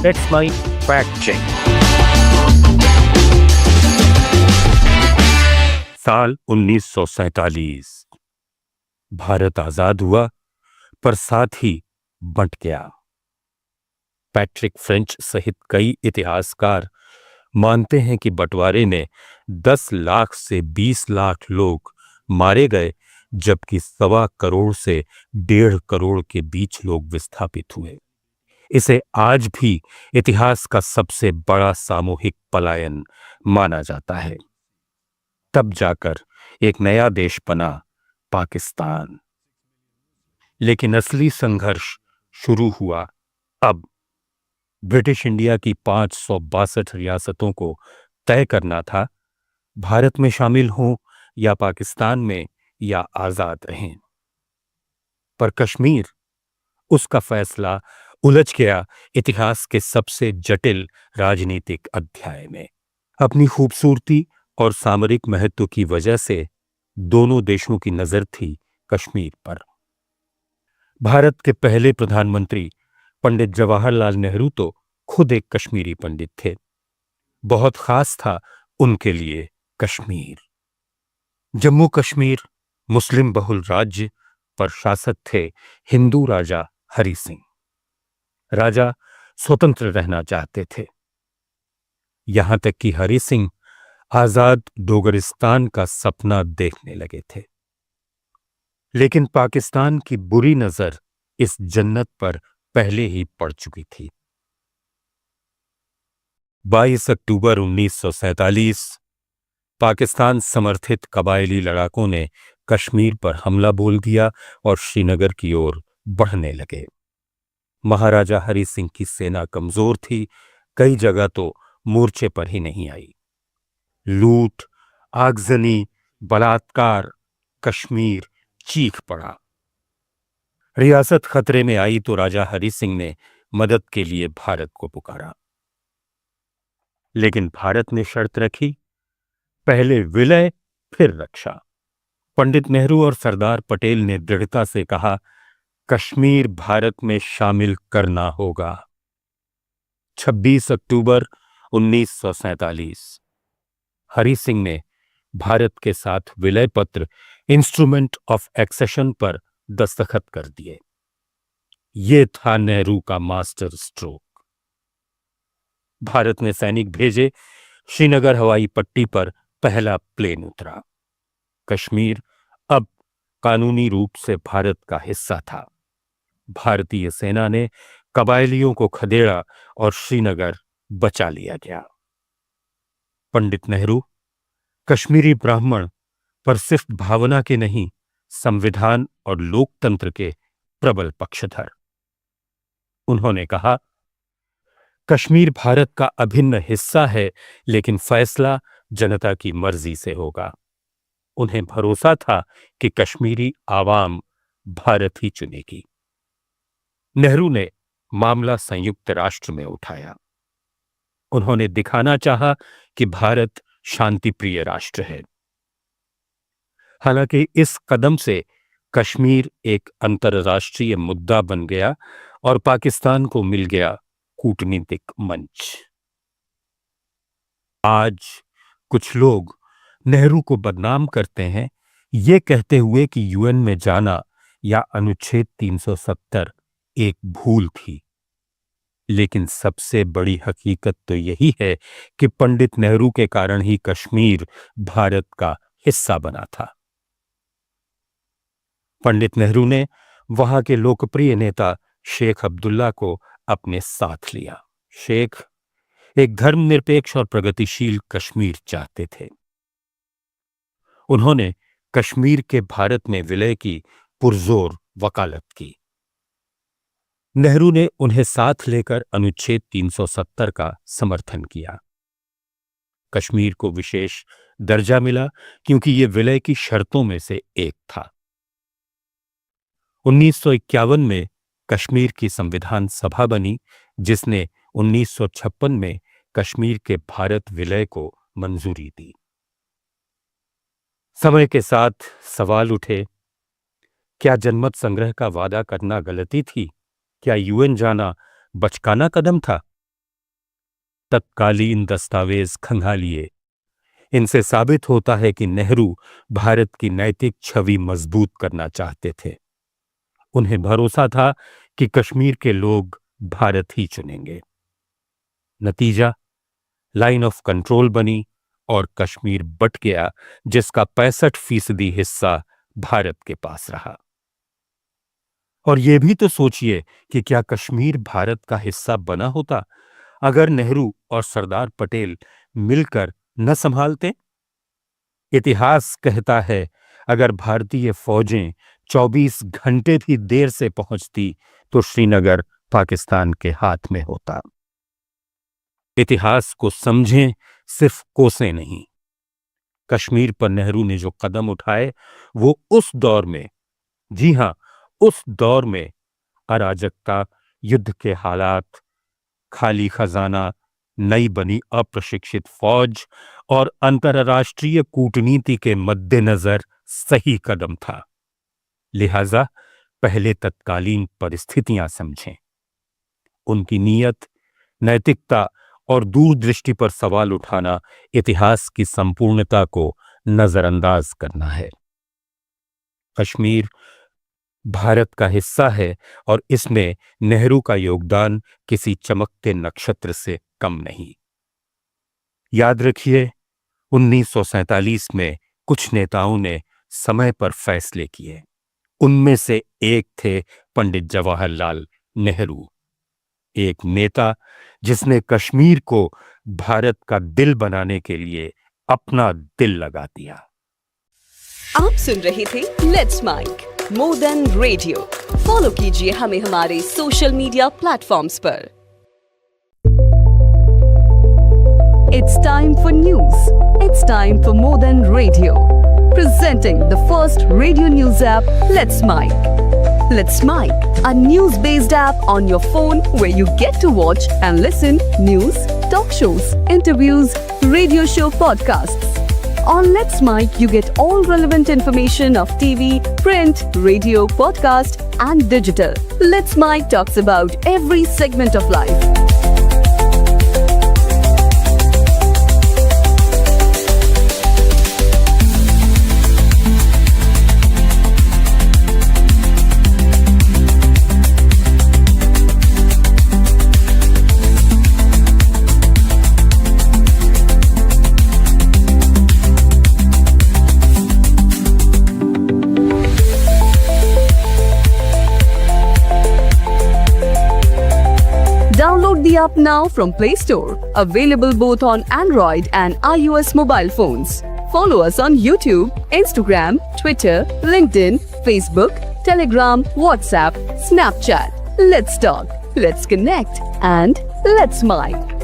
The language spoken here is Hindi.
That's my fact check. साल 1947 भारत आजाद हुआ, पर साथ ही बंट गया। पैट्रिक फ्रेंच सहित कई इतिहासकार मानते हैं कि बंटवारे में 10 लाख से 20 लाख लोग मारे गए, जबकि 1.25 करोड़ से 1.5 करोड़ के बीच लोग विस्थापित हुए। इसे आज भी इतिहास का सबसे बड़ा सामूहिक पलायन माना जाता है। तब जाकर एक नया देश बना, पाकिस्तान। लेकिन असली संघर्ष शुरू हुआ अब। ब्रिटिश इंडिया की 562 रियासतों को तय करना था, भारत में शामिल हों या पाकिस्तान में, या आजाद रहें। पर कश्मीर, उसका फैसला उलझ गया इतिहास के सबसे जटिल राजनीतिक अध्याय में। अपनी खूबसूरती और सामरिक महत्व की वजह से दोनों देशों की नजर थी कश्मीर पर। भारत के पहले प्रधानमंत्री पंडित जवाहरलाल नेहरू तो खुद एक कश्मीरी पंडित थे। बहुत खास था उनके लिए कश्मीर। जम्मू कश्मीर मुस्लिम बहुल राज्य, पर शासक थे हिंदू राजा हरि सिंह। राजा स्वतंत्र रहना चाहते थे, यहां तक कि हरि सिंह आजाद डोगरिस्तान का सपना देखने लगे थे। लेकिन पाकिस्तान की बुरी नजर इस जन्नत पर पहले ही पड़ चुकी थी। 22 अक्टूबर 1947 पाकिस्तान समर्थित कबायली लड़ाकों ने कश्मीर पर हमला बोल दिया और श्रीनगर की ओर बढ़ने लगे। महाराजा हरि सिंह की सेना कमजोर थी, कई जगह तो मोर्चे पर ही नहीं आई। लूट, आगजनी, बलात्कार, कश्मीर चीख पड़ा। रियासत खतरे में आई तो राजा हरि सिंह ने मदद के लिए भारत को पुकारा। लेकिन भारत ने शर्त रखी, पहले विलय फिर रक्षा। पंडित नेहरू और सरदार पटेल ने दृढ़ता से कहा, कश्मीर भारत में शामिल करना होगा। 26 अक्टूबर 1947 हरि सिंह ने भारत के साथ विलय पत्र, इंस्ट्रूमेंट ऑफ एक्सेशन पर दस्तखत कर दिए। यह था नेहरू का मास्टर स्ट्रोक। भारत ने सैनिक भेजे, श्रीनगर हवाई पट्टी पर पहला प्लेन उतरा। कश्मीर अब कानूनी रूप से भारत का हिस्सा था। भारतीय सेना ने कबायलियों को खदेड़ा और श्रीनगर बचा लिया गया। पंडित नेहरू कश्मीरी ब्राह्मण, पर सिर्फ भावना के नहीं, संविधान और लोकतंत्र के प्रबल पक्षधर। उन्होंने कहा, कश्मीर भारत का अभिन्न हिस्सा है, लेकिन फैसला जनता की मर्जी से होगा। उन्हें भरोसा था कि कश्मीरी आवाम भारत ही चुनेगी। नेहरू ने मामला संयुक्त राष्ट्र में उठाया। उन्होंने दिखाना चाहा कि भारत शांतिप्रिय राष्ट्र है। हालांकि इस कदम से कश्मीर एक अंतर्राष्ट्रीय मुद्दा बन गया और पाकिस्तान को मिल गया कूटनीतिक मंच। आज कुछ लोग नेहरू को बदनाम करते हैं, ये कहते हुए कि यूएन में जाना या अनुच्छेद 370 एक भूल थी। लेकिन सबसे बड़ी हकीकत तो यही है कि पंडित नेहरू के कारण ही कश्मीर भारत का हिस्सा बना था। पंडित नेहरू ने वहां के लोकप्रिय नेता शेख अब्दुल्ला को अपने साथ लिया। शेख एक धर्मनिरपेक्ष और प्रगतिशील कश्मीर चाहते थे। उन्होंने कश्मीर के भारत में विलय की पुरजोर वकालत की। नेहरू ने उन्हें साथ लेकर अनुच्छेद 370 का समर्थन किया। कश्मीर को विशेष दर्जा मिला क्योंकि यह विलय की शर्तों में से एक था। 1951 में कश्मीर की संविधान सभा बनी, जिसने 1956 में कश्मीर के भारत विलय को मंजूरी दी। समय के साथ सवाल उठे, क्या जनमत संग्रह का वादा करना गलती थी? क्या यूएन जाना बचकाना कदम था? तत्कालीन दस्तावेज खंगालिए। इनसे साबित होता है कि नेहरू भारत की नैतिक छवि मजबूत करना चाहते थे। उन्हें भरोसा था कि कश्मीर के लोग भारत ही चुनेंगे। नतीजा लाइन ऑफ कंट्रोल बनी और कश्मीर बट गया, जिसका 65% हिस्सा भारत के पास रहा। और यह भी तो सोचिए कि क्या कश्मीर भारत का हिस्सा बना होता अगर नेहरू और सरदार पटेल मिलकर न संभालते। इतिहास कहता है अगर भारतीय फौजें 24 घंटे भी देर से पहुंचती तो श्रीनगर पाकिस्तान के हाथ में होता। इतिहास को समझें, सिर्फ कोसें नहीं। कश्मीर पर नेहरू ने जो कदम उठाए वो उस दौर में, जी हां, उस दौर में अराजकता, युद्ध के हालात, खाली खजाना, नई बनी अप्रशिक्षित फौज और अंतर्राष्ट्रीय कूटनीति के मद्देनजर सही कदम था। लिहाजा पहले तत्कालीन परिस्थितियां समझें। उनकी नीयत, नैतिकता और दूरदृष्टि पर सवाल उठाना इतिहास की संपूर्णता को नजरअंदाज करना है। कश्मीर भारत का हिस्सा है और इसमें नेहरू का योगदान किसी चमकते नक्षत्र से कम नहीं। याद रखिए, 1947 में कुछ नेताओं ने समय पर फैसले किए। उनमें से एक थे पंडित जवाहरलाल नेहरू, एक नेता जिसने कश्मीर को भारत का दिल बनाने के लिए अपना दिल लगा दिया। आप सुन रहे थे let's mic more than radio. Follow कीजिए हमें हमारे सोशल मीडिया प्लेटफॉर्म्स पर। It's time for news. It's time for more than radio. Presenting the first radio news app, Let's Mic. Let's Mic, a news-based app on your phone where you get to watch and listen news, talk shows, interviews, radio show podcasts. On Let's Mic, you get all relevant information of TV, print, radio, podcast, and digital. Let's Mic talks about every segment of life. Download the app now from Play Store. Available both on Android and iOS mobile phones. Follow us on YouTube, Instagram, Twitter, LinkedIn, Facebook, Telegram, WhatsApp, Snapchat. Let's talk, let's connect, and let's mic.